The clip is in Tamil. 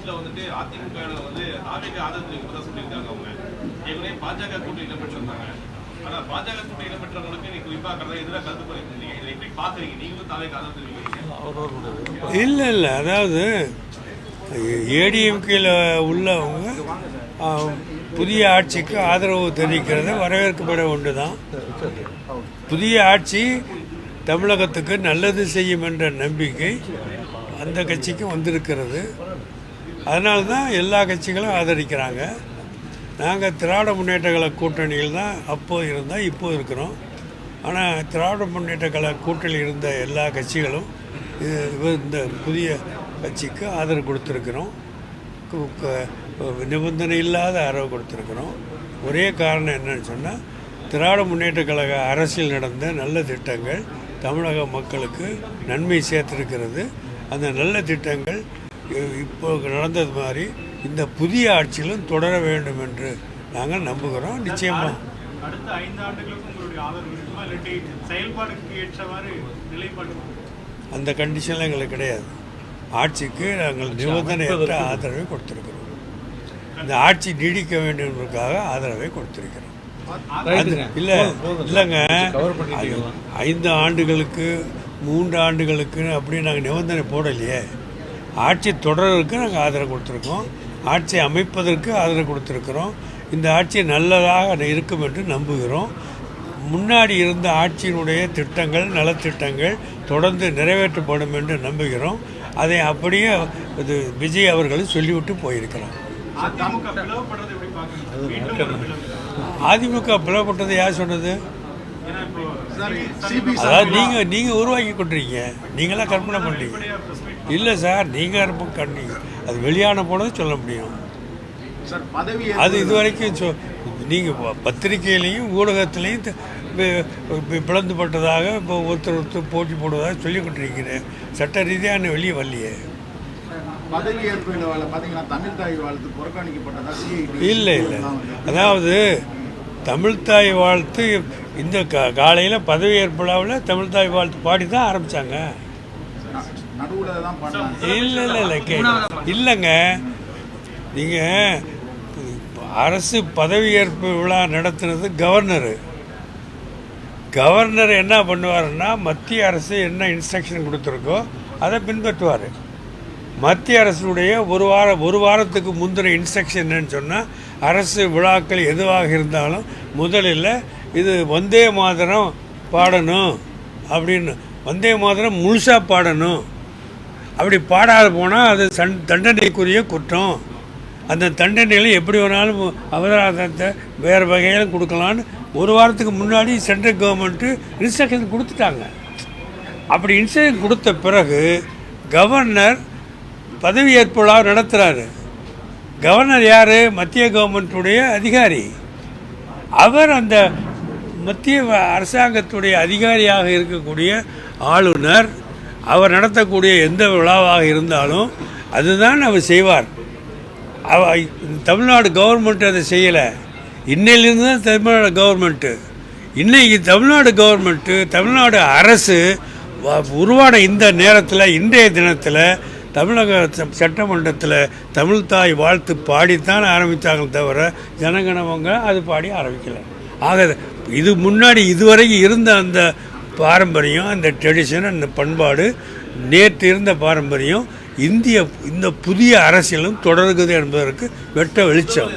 நியூஸ்ல வந்துட்டு அதிமுக வந்து தாவேக்கு ஆதரவு தெரிவிப்பதா சொல்லியிருக்காங்க. அவங்க ஏற்கனவே பாஜக கூட்டணி இடம்பெற்று வந்தாங்க. ஆனா பாஜக கூட்டணி இடம்பெற்றவங்களுக்கு நீங்க குறிப்பாக எதிராக கருத்து பண்ணிருக்கீங்க. இதை எப்படி பாக்குறீங்க? நீங்களும் தாவேக்கு ஆதரவு தெரிவிக்கிறீங்க? இல்லை அதாவது ஏடிஎம்கேல உள்ளவங்க புதிய ஆட்சிக்கு ஆதரவு தெரிவிக்கிறது வரவேற்கப்பட ஒன்று தான். புதிய ஆட்சி தமிழகத்துக்கு நல்லது செய்யும் என்ற நம்பிக்கை அந்த கட்சிக்கு வந்திருக்கிறது. அதனால தான் எல்லா கட்சிகளும் ஆதரிக்கிறாங்க. நாங்கள் திராவிட முன்னேற்ற கழக கூட்டணியில் தான் அப்போ இருந்தால் இப்போ இருக்கிறோம். ஆனால் திராவிட முன்னேற்ற கழக கூட்டணியில் இருந்த எல்லா கட்சிகளும் இந்த புதிய கட்சிக்கு ஆதரவு கொடுத்துருக்கிறோம். நிபந்தனை இல்லாத ஆதரவு கொடுத்துருக்குறோம். ஒரே காரணம் என்னன்னு சொன்னால் திராவிட முன்னேற்ற கழக அரசியல் நடந்த நல்ல திட்டங்கள் தமிழக மக்களுக்கு நன்மை சேர்த்திருக்கிறது. அந்த நல்ல திட்டங்கள் இப்போ நடந்தது மாதிரி இந்த புதிய ஆட்சியிலும் தொடர வேண்டும் என்று நாங்கள் நம்புகிறோம். நிச்சயமாக அடுத்த 5 ஆண்டுகளுக்கு உங்களுடைய ஆதரவு இருக்குமா, இல்லாட்டி செயல்பாடுக்கு ஏற்றவாறு நிலைப்பாடு? அந்த கண்டிஷன்லாம் எங்களுக்கு கிடையாது. ஆட்சிக்கு நாங்கள் நிபந்தனையற்ற ஆதரவை கொடுத்திருக்கிறோம். இந்த ஆட்சி நீடிக்க வேண்டும் என்பதற்காக ஆதரவை கொடுத்திருக்கிறோம். இல்லைங்க, 5 ஆண்டுகளுக்கு 3 ஆண்டுகளுக்கு அப்படி நாங்கள் நிபந்தனை போடலையே. ஆட்சி தொடர்றதுக்கு நாங்கள் ஆதரவு கொடுத்துருக்கோம். ஆட்சி அமைப்பதற்கு ஆதரவு கொடுத்துருக்குறோம். இந்த ஆட்சி நல்லதாக இருக்கும் என்று நம்புகிறோம். முன்னாடி இருந்த ஆட்சியினுடைய திட்டங்கள் நலத்திட்டங்கள் தொடர்ந்து நிறைவேற்றப்படும் என்று நம்புகிறோம். அதை அப்படியே விஜய் அவர்கள் சொல்லிவிட்டு போயிருக்கிறார். அதிமுக பிளவுபட்டது யார் சொன்னது? அதாவது நீங்கள் உருவாக்கி கொண்டிருக்கீங்க, நீங்களாம் கற்பனை பண்ணுறீங்க. இல்லை சார், நீங்கள் கண்ணீங்க அது வெளியான போனது சொல்ல முடியும். அது இதுவரைக்கும் நீங்கள் பத்திரிகையிலையும் ஊடகத்திலையும் பிளந்துபட்டதாக இப்போ ஒருத்தர் போட்டி போடுவதாக சொல்லி கொண்டிருக்கிறேன். சட்ட ரீதியான வெளியே வரலையே. இல்லை அதாவது தமிழ்தாய் வாழ்த்து இந்த காலையில் பதவியேற்பு விழாவில் தமிழ்தாய் வாழ்த்து பாடி தான் ஆரம்பித்தாங்க. இல்லைங்க, நீங்கள் அரசு பதவியேற்பு விழா நடத்துனது கவர்னர் என்ன பண்ணுவாருன்னா மத்திய அரசு என்ன இன்ஸ்ட்ரக்ஷன் கொடுத்துருக்கோ அதை பின்பற்றுவார். மத்திய அரசுடைய ஒரு வாரத்துக்கு முந்தின இன்ஸ்ட்ரக்ஷன் என்னன்னு சொன்னால் அரசு விழாக்கள் எதுவாக இருந்தாலும் முதலில் இது வந்தே மாதரம் பாடணும் அப்படின்னு, வந்தே மாதரம் முழுசாக பாடணும். அப்படி பாடாது போனால் அது தண்டனைக்குரிய குற்றம். அந்த தண்டனைகளை எப்படி வேணாலும் அபராதத்தை வேறு வகையிலும் கொடுக்கலான்னு ஒரு வாரத்துக்கு முன்னாடி சென்ட்ரல் கவர்மெண்ட்டு இன்ஸ்ட்ரக்ஷன் கொடுத்துட்டாங்க. அப்படி இன்ஸ்ட்ரக்ஷன் கொடுத்த பிறகு கவர்னர் பதவியேற்பு விழா நடத்துகிறாரு. கவர்னர் யார்? மத்திய கவர்மெண்ட்டுடைய அதிகாரி. அவர் அந்த மத்திய அரசாங்கத்துடைய அதிகாரியாக இருக்கக்கூடிய ஆளுநர் அவர் நடத்தக்கூடிய எந்த விழாவாக இருந்தாலும் அதுதான் அவர் செய்வார். தமிழ்நாடு கவர்மெண்ட் அதை செய்யலை. இன்னையிலிருந்து தான் தமிழ்நாடு கவர்மெண்ட்டு. இன்றைக்கி தமிழ்நாடு கவர்மெண்ட்டு தமிழ்நாடு அரசு உருவான இந்த நேரத்தில் இன்றைய தினத்தில் தமிழக சட்டமன்றத்தில் தமிழ்தாய் வாழ்த்து பாடித்தான் ஆரம்பித்தாங்க தவிர ஜனகணமங்க அது பாடி ஆரம்பிக்கலை. ஆக இது முன்னாடி இதுவரைக்கும் இருந்த அந்த பாரம்பரியம், அந்த ட்ரெடிஷன், அந்த பண்பாடு, நேற்று இருந்த பாரம்பரியம் இந்த புதிய அரசியலும் தொடர்கிறது என்பதற்கு வெட்ட வெளிச்சம்.